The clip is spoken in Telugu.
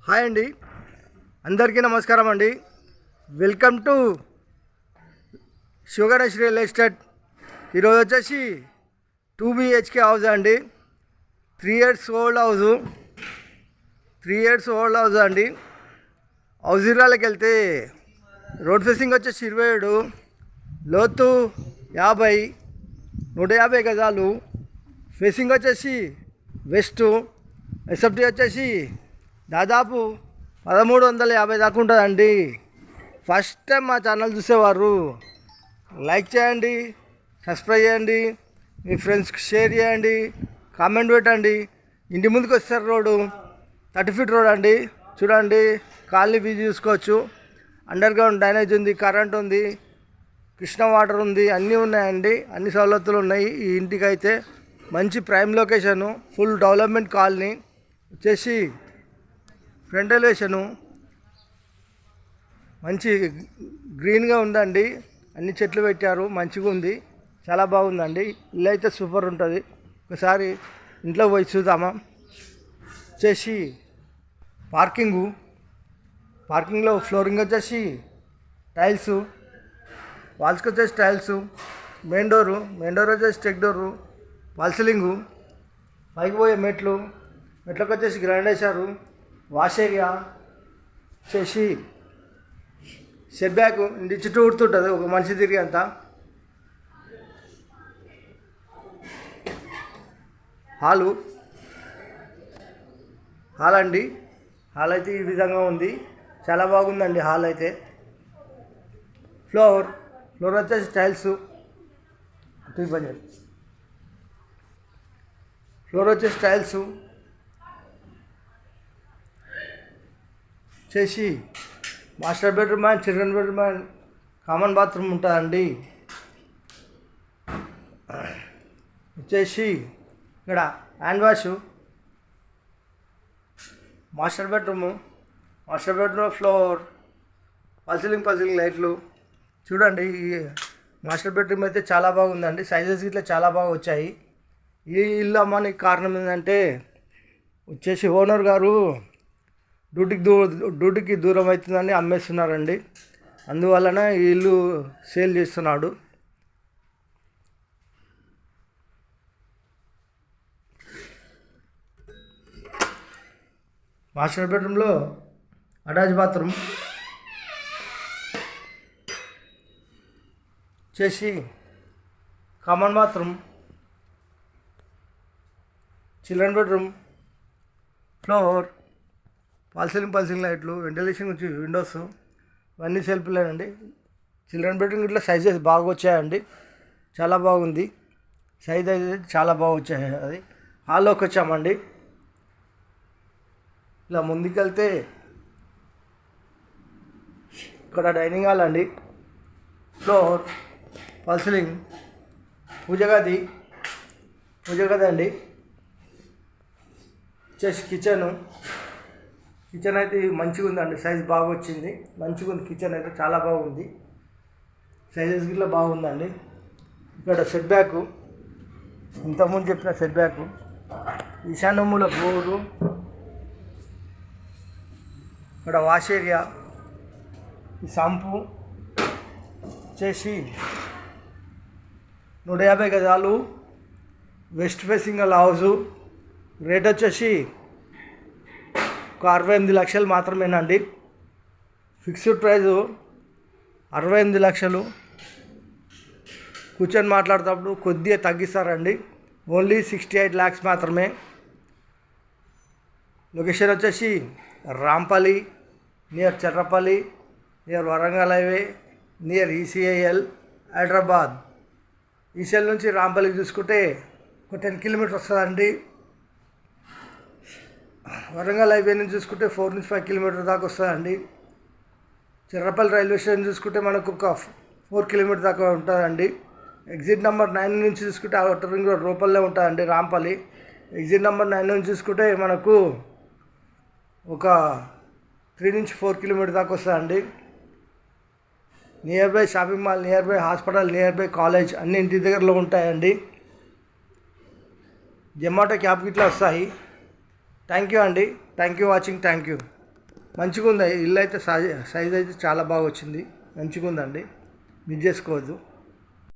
హాయ్ అండి, అందరికీ నమస్కారం అండి. Welcome to Sivaganesh real estate. ఈరోజు వచ్చేసి 2 BHK హౌస్ అండి. 3 years old house. 3 years old house అండి. హౌస్ ఏరియాలోకి వెళ్తే రోడ్ ఫేసింగ్ వచ్చేసి 27, లోతు 50, 150 గజాలు. ఫేసింగ్ వచ్చేసి వెస్ట్. ఎస్ఎఫ్టీ వచ్చేసి దాదాపు 1350 దాకా ఉంటుందండి. ఫస్ట్ టైం మా ఛానల్ చూసేవారు లైక్ చేయండి, సబ్స్క్రైబ్ చేయండి, మీ ఫ్రెండ్స్కి షేర్ చేయండి, కామెంట్ పెట్టండి. ఇంటి ముందుకు వస్తారు రోడ్డు 30 feet రోడ్ అండి. చూడండి, కాలనీ వ్యూ చూసుకోవచ్చు. అండర్ గ్రౌండ్ డ్రైనేజ్ ఉంది, కరెంట్ ఉంది, కృష్ణ వాటర్ ఉంది, అన్నీ ఉన్నాయండి. అన్ని సౌలతులు ఉన్నాయి. ఈ ఇంటికి అయితే మంచి prime location, full development colony. వచ్చేసి ఫ్రంట్ ఎలివేషను మంచి గ్రీన్గా ఉందండి. అన్ని చెట్లు పెట్టారు, మంచిగా ఉంది, చాలా బాగుందండి. ఇల్లు అయితే సూపర్ ఉంటుంది. ఒకసారి ఇంట్లో పోయి చూద్దామా. వచ్చేసి పార్కింగ్లో ఫ్లోరింగ్ వచ్చేసి టైల్స్, వాల్స్కి వచ్చేసి టైల్స్, మెయిన్ డోర్ వచ్చేసి స్టెక్ డోరు, వాల్ సీలింగు, పైకి పోయే మెట్లకు వచ్చేసి గ్రాండ్ వేశారు. వాష్ ఏరియా వచ్చేసి సెట్ బ్యాక్ ఇంటి చుట్టూ ఉడుతుంటుంది, ఒక మనిషి తిరిగి అంతా. హాల్ అండి. హాల్ అయితే ఈ విధంగా ఉంది, చాలా బాగుందండి హాల్ అయితే. ఫ్లోర్ వచ్చేసి టైల్స్, ఫ్లోర్ వచ్చేసి టైల్స్. చేసి master bedroom and children bedroom and common bathroom ఉంటుందండి. వచ్చేసి ఇక్కడ hand wash. Master bedroom floor, false ceiling లైట్లు. చూడండి, ఈ మాస్టర్ బెడ్రూమ్ అయితే చాలా బాగుందండి. సైజెస్ ఇట్లా చాలా బాగా వచ్చాయి. ఈ ఇల్లు అమ్మడానికి కారణం ఏంటంటే వచ్చేసి ఓనర్ గారు డ్యూటీకి దూరం అవుతుందని అమ్మేస్తున్నారండి. అందువలన ఈ ఇల్లు సేల్ చేస్తున్నాడు. మాస్టర్ బెడ్రూమ్లో అటాచ్ బాత్రూమ్ చేసి common bathroom, children bedroom, floor, false ceiling లైట్లు, వెంటిలేషన్ వచ్చి విండోస్, ఇవన్నీ సెల్ఫ్లేనండి. చిల్డ్రన్ బెడ్రూమ్ ఇట్లా సైజెస్ బాగా వచ్చాయండి, చాలా బాగుంది. సైజ్ అయితే చాలా బాగా వచ్చాయి. అది హాల్లోకి వచ్చామండి. ఇలా ముందుకెళ్తే ఇక్కడ డైనింగ్ హాల్ అండి. ఫ్లోర్, పల్సిలింగ్, పూజ గది అండి. వచ్చేసి కిచెన్ అయితే మంచిగా ఉందండి, సైజ్ బాగా వచ్చింది, మంచిగా ఉంది. కిచెన్ అయితే చాలా బాగుంది, సైజెస్ గిట్లా బాగుందండి. ఇక్కడ సెట్ బ్యాక్, ఇంతకుముందు చెప్పిన సెట్ బ్యాక్. ఈశాన్యముల బోరు, ఇక్కడ వాష్ ఏరియా, ఈ సంపు చేసి 150 గజాలు, వెస్ట్ ఫేసింగ్ హౌసు. రేట్ వచ్చేసి ఒక 68 లక్షలు మాత్రమేనండి. ఫిక్స్డ్ ప్రైజు 68 లక్షలు. కూర్చొని మాట్లాడేటప్పుడు కొద్దిగా తగ్గిస్తారండి. ఓన్లీ 68 lakhs మాత్రమే. లొకేషన్ వచ్చేసి Rampalli, near Cherrapalli, near Warangal highway, near ECIL, Hyderabad. ECIL నుంచి రాంపల్లికి చూసుకుంటే ఒక 10 kilometers వస్తుందండి. వరంగల్ హైవే నుంచి చూసుకుంటే 4 నుంచి 5 kilometers దాకా వస్తుందండి. చిర్రపల్లి రైల్వే స్టేషన్ చూసుకుంటే మనకు ఒక 4 kilometers దాకా ఉంటుందండి. ఎగ్జిట్ నెంబర్ 9 నుంచి చూసుకుంటే అవుటర్ రింగ్ రోడ్ రూపల్లే ఉంటుందండి రాంపల్లి. ఎగ్జిట్ నెంబర్ 9 నుంచి చూసుకుంటే మనకు ఒక 3 నుంచి 4 kilometers దాకా వస్తుందండి. Near by shopping mall, near by hospital, near by college అన్ని ఇంటి దగ్గరలో ఉంటాయండి. జొమాటో క్యాబ్ గిట్లా వస్తాయి. థ్యాంక్ యూ అండి. Thank you watching. Thank you. మంచిగా ఉంది ఇల్లు అయితే సైజ్ అయితే చాలా బాగా వచ్చింది, మంచిగా ఉందండి, మిస్ చేసుకోవద్దు.